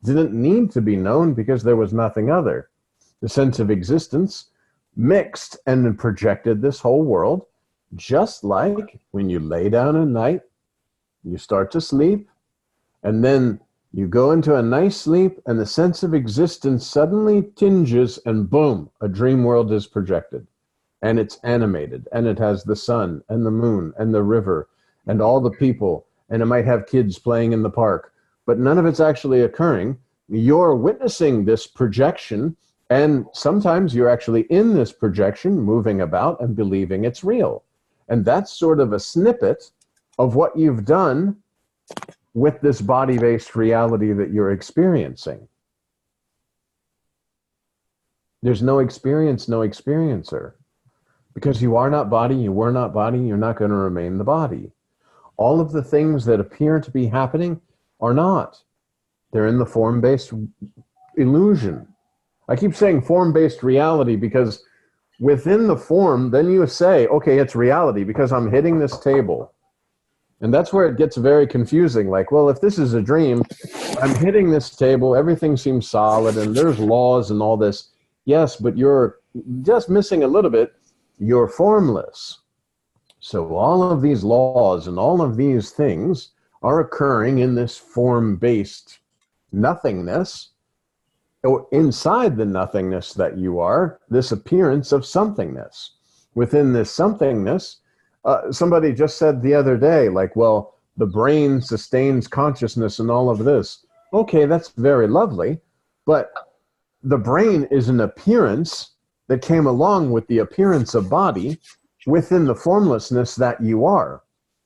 Speaker 3: Didn't need to be known because there was nothing other. The sense of existence mixed and projected this whole world, just like when you lay down at night, you start to sleep, and then you go into a nice sleep, and the sense of existence suddenly tinges, and boom, a dream world is projected. And it's animated, and it has the sun, and the moon, and the river, and all the people, and it might have kids playing in the park, but none of it's actually occurring. You're witnessing this projection, and sometimes you're actually in this projection, moving about and believing it's real. And that's sort of a snippet of what you've done with this body-based reality that you're experiencing. There's no experience, no experiencer. Because you are not body, you were not body, you're not going to remain the body. All of the things that appear to be happening are not. They're in the form-based illusion. I keep saying form-based reality because within the form, then you say, okay, it's reality because I'm hitting this table. And that's where it gets very confusing. Like, well, if this is a dream, I'm hitting this table, everything seems solid, and there's laws and all this. Yes, but you're just missing a little bit. You're formless. So all of these laws and all of these things are occurring in this form-based nothingness, or inside the nothingness that you are, this appearance of somethingness. Within this somethingness, somebody just said the other day, like, well, the brain sustains consciousness and all of this. Okay, that's very lovely, but the brain is an appearance that came along with the appearance of body within the formlessness that you are.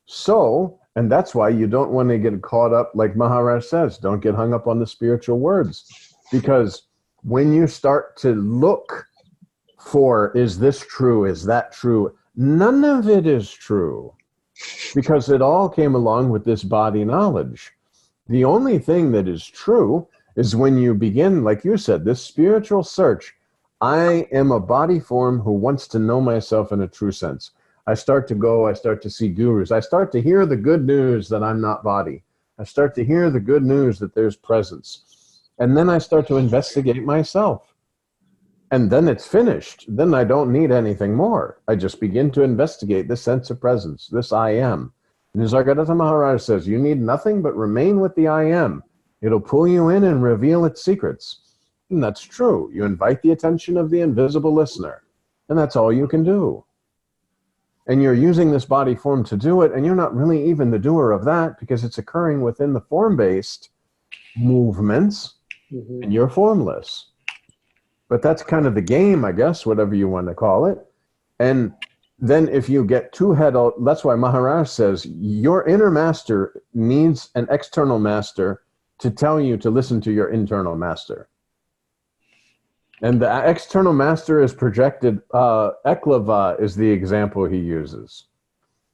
Speaker 3: So, and that's why you don't want to get caught up, like Maharaj says, don't get hung up on the spiritual words. Because when you start to look for, is this true, is that true, None of it is true because it all came along with this body knowledge. The only thing that is true is when you begin, like you said, this spiritual search. I am a body form who wants to know myself in a true sense. I start to see gurus. I start to hear the good news that I'm not body. I start to hear the good news that there's presence. And then I start to investigate myself. And then it's finished. Then I don't need anything more. I just begin to investigate this sense of presence, this I am. And Nisargadatta Maharaj says, you need nothing but remain with the I am. It'll pull you in and reveal its secrets. And that's true. You invite the attention of the invisible listener. And that's all you can do. And you're using this body form to do it, and you're not really even the doer of that because it's occurring within the form-based movements, and you're formless. But that's kind of the game, I guess, whatever you want to call it. And then if you get too that's why Maharaj says, your inner master needs an external master to tell you to listen to your internal master. And the external master is projected. Eklava is the example he uses.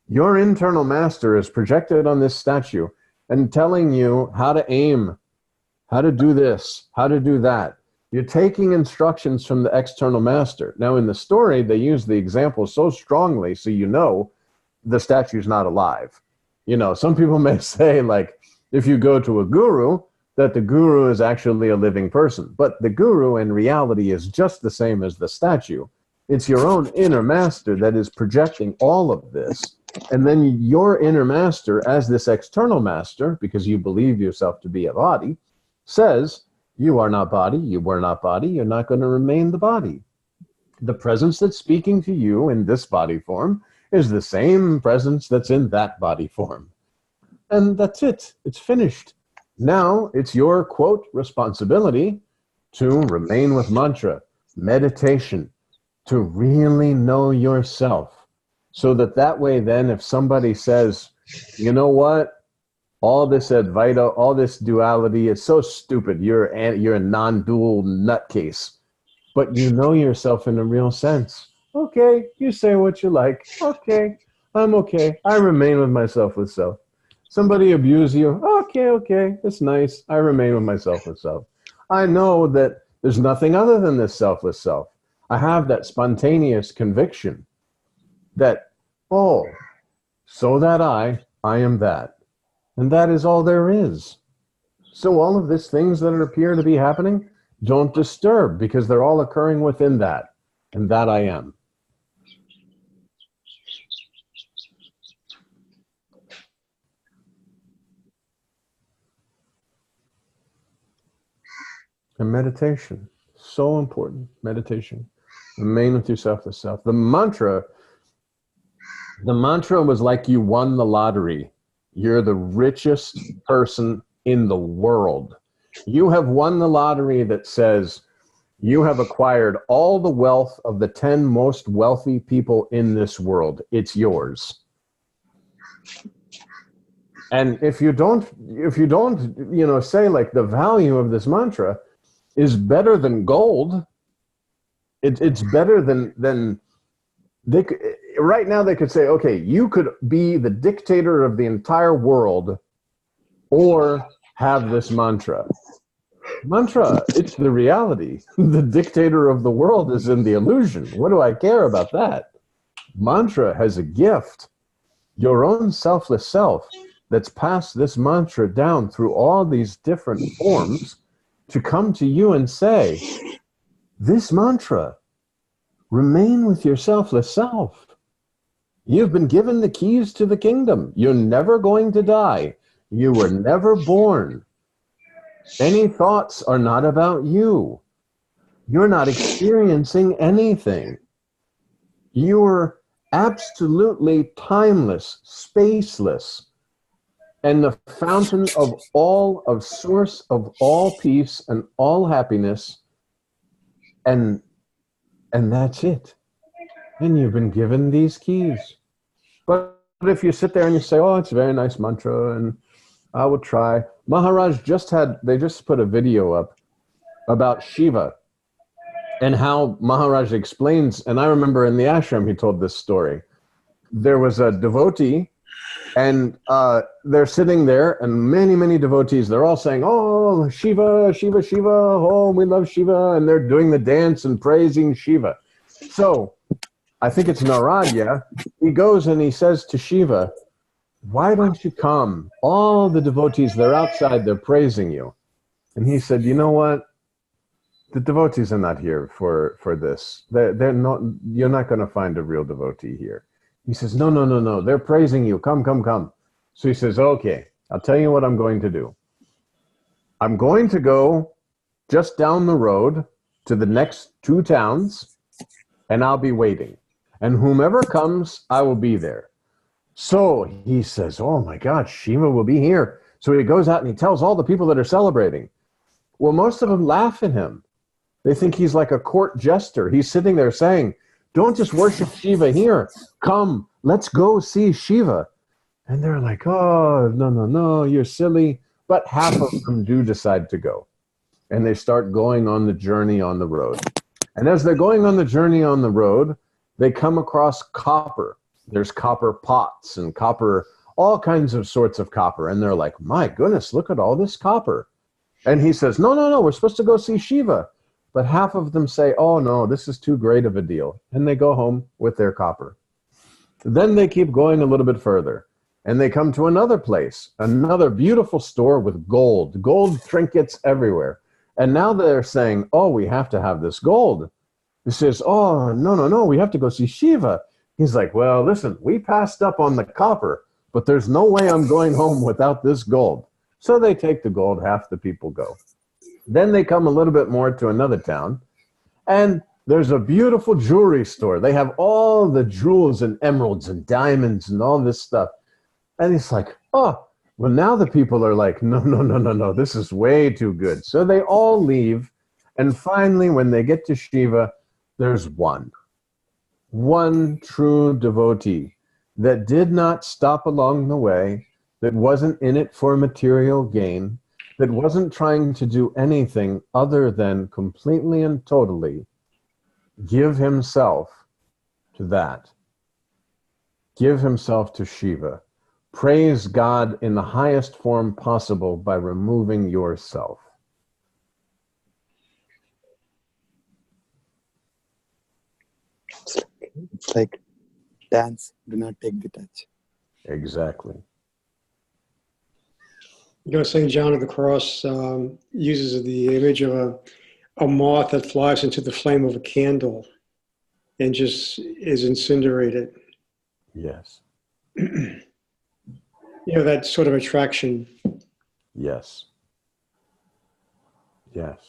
Speaker 3: Your internal master is projected on this statue and telling you how to aim, how to do this, how to do that. You're taking instructions from the external master. Now, in the story, they use the example so strongly so you know the statue's not alive. You know, some people may say, like, if you go to a guru, that the guru is actually a living person. But the guru in reality is just the same as the statue. It's your own inner master that is projecting all of this. And then your inner master, as this external master, because you believe yourself to be a body, says, you are not body, you were not body, you're not going to remain the body. The presence that's speaking to you in this body form is the same presence that's in that body form. And that's it. It's finished. Now it's your, quote, responsibility to remain with mantra, meditation, to really know yourself. So that way then if somebody says, you know what, all this Advaita, all this duality is so stupid, you're a non-dual nutcase, but you know yourself in a real sense. Okay, you say what you like. Okay, I'm okay. I remain with myself with self. Somebody abuse you. Okay, it's nice. I remain with myself with self. I know that there's nothing other than this selfless self. I have that spontaneous conviction that, oh, so that I am that. And that is all there is. So all of these things that appear to be happening, don't disturb because they're all occurring within that. And that I am. And meditation, so important, meditation. Remain with yourself, the self. The mantra was like you won the lottery. You're the richest person in the world. You have won the lottery that says you have acquired all the wealth of the 10 most wealthy people in this world. It's yours. And if you don't, you know, say like the value of this mantra is better than gold. It's better than they could, right now they could say, okay, you could be the dictator of the entire world or have this mantra. Mantra, it's the reality. The dictator of the world is in the illusion. What do I care about that? Mantra has a gift. Your own selfless self that's passed this mantra down through all these different forms to come to you and say, this mantra, remain with your selfless self. You've been given the keys to the kingdom. You're never going to die. You were never born. Any thoughts are not about you. You're not experiencing anything. You're absolutely timeless, spaceless, and the fountain of source of all peace and all happiness, and that's it. And you've been given these keys. But if you sit there and you say, oh, it's a very nice mantra, and I will try. Maharaj they just put a video up about Shiva and how Maharaj explains, and I remember in the ashram he told this story, there was a devotee, and they're sitting there, and many devotees, they're all saying, oh, Shiva, Shiva, Shiva, oh, we love Shiva, and they're doing the dance and praising Shiva. So I think it's Narada. He goes and he says to Shiva, why don't you come? All the devotees, they're outside, they're praising you. And he said, you know what? The devotees are not here for this. They're not. You're not going to find a real devotee here. He says, no. They're praising you. Come. So he says, okay, I'll tell you what I'm going to do. I'm going to go just down the road to the next 2 towns, and I'll be waiting. And whomever comes, I will be there. So he says, oh my God, Shiva will be here. So he goes out and he tells all the people that are celebrating. Well, most of them laugh at him. They think he's like a court jester. He's sitting there saying, don't just worship Shiva here. Come, let's go see Shiva. And they're like, oh, no, you're silly. But half of them do decide to go. And they start going on the journey on the road. And as they're going on the journey on the road, they come across copper. There's copper pots and copper, all kinds of sorts of copper. And they're like, my goodness, look at all this copper. And he says, no, we're supposed to go see Shiva. But half of them say, oh, no, this is too great of a deal. And they go home with their copper. Then they keep going a little bit further. And they come to another place, another beautiful store with gold trinkets everywhere. And now they're saying, oh, we have to have this gold. He says, oh, no, we have to go see Shiva. He's like, well, listen, we passed up on the copper, but there's no way I'm going home without this gold. So they take the gold, half the people go. Then they come a little bit more to another town, and there's a beautiful jewelry store. They have all the jewels and emeralds and diamonds and all this stuff. And he's like, oh, well, now the people are like, no, this is way too good. So they all leave, and finally, when they get to Shiva, there's one true devotee that did not stop along the way, that wasn't in it for material gain, that wasn't trying to do anything other than completely and totally give himself to that. Give himself to Shiva. Praise God in the highest form possible by removing yourself.
Speaker 4: It's like dance, do not take the touch.
Speaker 3: Exactly.
Speaker 5: You know, St. John of the Cross uses the image of a moth that flies into the flame of a candle and just is incinerated.
Speaker 3: Yes.
Speaker 5: You know, that sort of attraction.
Speaker 3: Yes. Yes.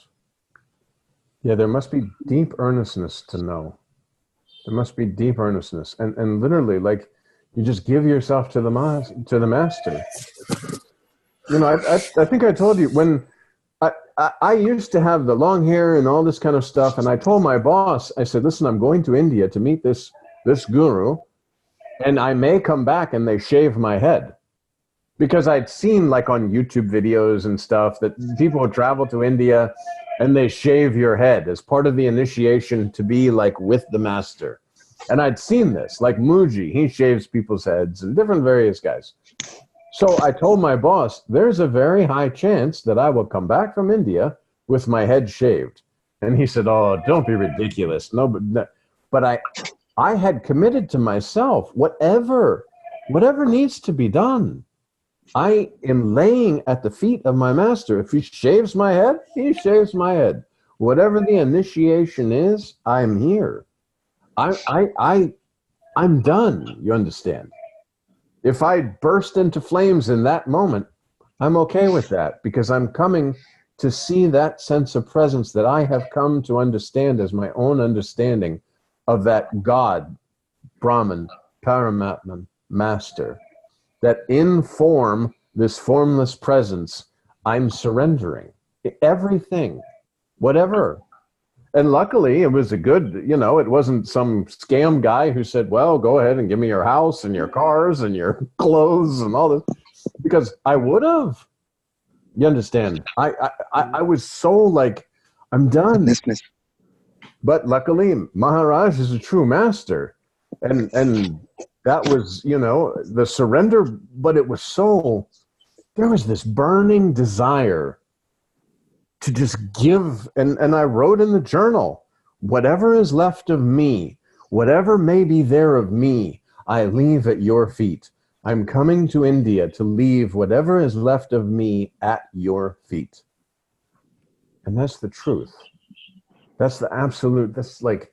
Speaker 3: Yeah, there must be deep earnestness to know. There must be deep earnestness. And literally, like, you just give yourself to the master. You know, I think I told you, when I used to have the long hair and all this kind of stuff, and I told my boss, I said, listen, I'm going to India to meet this guru, and I may come back and they shave my head. Because I'd seen, like, on YouTube videos and stuff, that people would travel to India and they shave your head as part of the initiation to be, like, with the master. And I'd seen this, like Muji, he shaves people's heads, and different various guys. So I told my boss, there's a very high chance that I will come back from India with my head shaved. And he said, oh, don't be ridiculous. No, but I had committed to myself, whatever needs to be done. I am laying at the feet of my master. If he shaves my head, he shaves my head. Whatever the initiation is, I'm here. I'm done, you understand? If I burst into flames in that moment, I'm okay with that, because I'm coming to see that sense of presence that I have come to understand as my own understanding of that God, Brahman, Paramatman, Master, that in form, this formless presence, I'm surrendering everything, whatever. And luckily, it was a good, you know, it wasn't some scam guy who said, well, go ahead and give me your house and your cars and your clothes and all this, because I would have. You understand? I was so like, I'm done. But luckily, Maharaj is a true master. And that was, you know, the surrender, but it was so, there was this burning desire to just give. And I wrote in the journal, whatever is left of me, whatever may be there of me, I leave at your feet. I'm coming to India to leave whatever is left of me at your feet. And that's the truth. That's the absolute, that's like,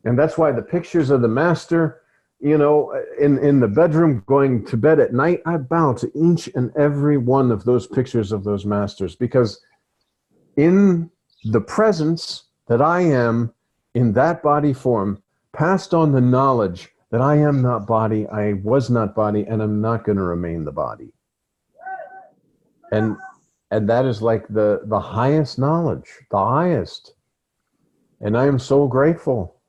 Speaker 3: and that's why the pictures of the master, you know, in the bedroom going to bed at night, I bow to each and every one of those pictures of those masters, because in the presence that I am in that body form, passed on the knowledge that I am not body, I was not body, and I'm not going to remain the body. And that is like the highest knowledge, the highest. And I am so grateful.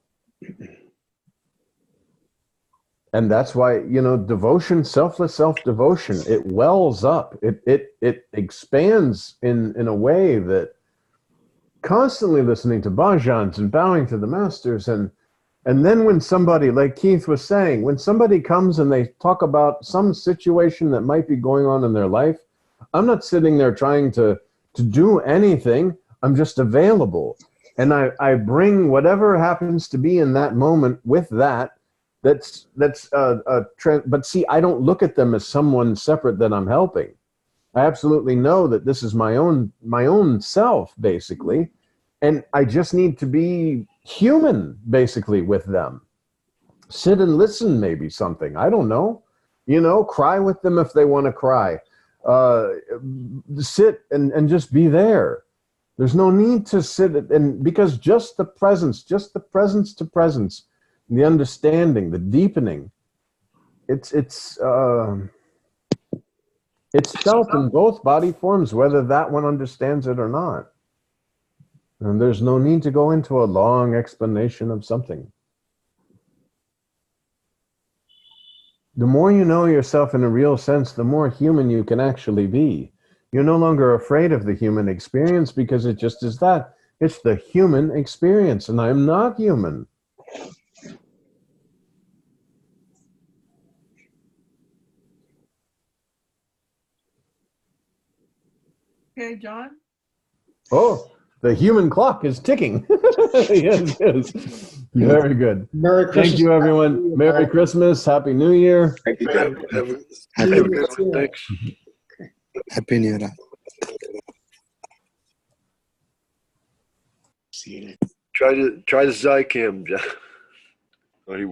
Speaker 3: And that's why, you know, devotion, selfless self-devotion, it wells up. It expands in a way that constantly listening to bhajans and bowing to the masters. And then when somebody, like Keith was saying, when somebody comes and they talk about some situation that might be going on in their life, I'm not sitting there trying to do anything. I'm just available. And I bring whatever happens to be in that moment with that. But see, I don't look at them as someone separate that I'm helping. I absolutely know that this is my own self, basically. And I just need to be human, basically, with them. Sit and listen, maybe something. I don't know. You know, cry with them if they want to cry. Sit and just be there. There's no need to sit because just the presence to presence, the understanding, the deepening, it's felt in both body forms, whether that one understands it or not. And there's no need to go into a long explanation of something. The more you know yourself in a real sense, the more human you can actually be. You're no longer afraid of the human experience because it just is that. It's the human experience, and I'm not human.
Speaker 1: Okay, John?
Speaker 3: Oh, the human clock is ticking. Yes, yes. Very good.
Speaker 5: Merry Christmas.
Speaker 3: Thank you, everyone. Merry Christmas. Happy New Year.
Speaker 4: Thank you.
Speaker 2: Have a
Speaker 4: Happy
Speaker 2: good one. Thanks.
Speaker 4: Happy New Year.
Speaker 5: See you.
Speaker 2: Try the Zycam, John. Oh, he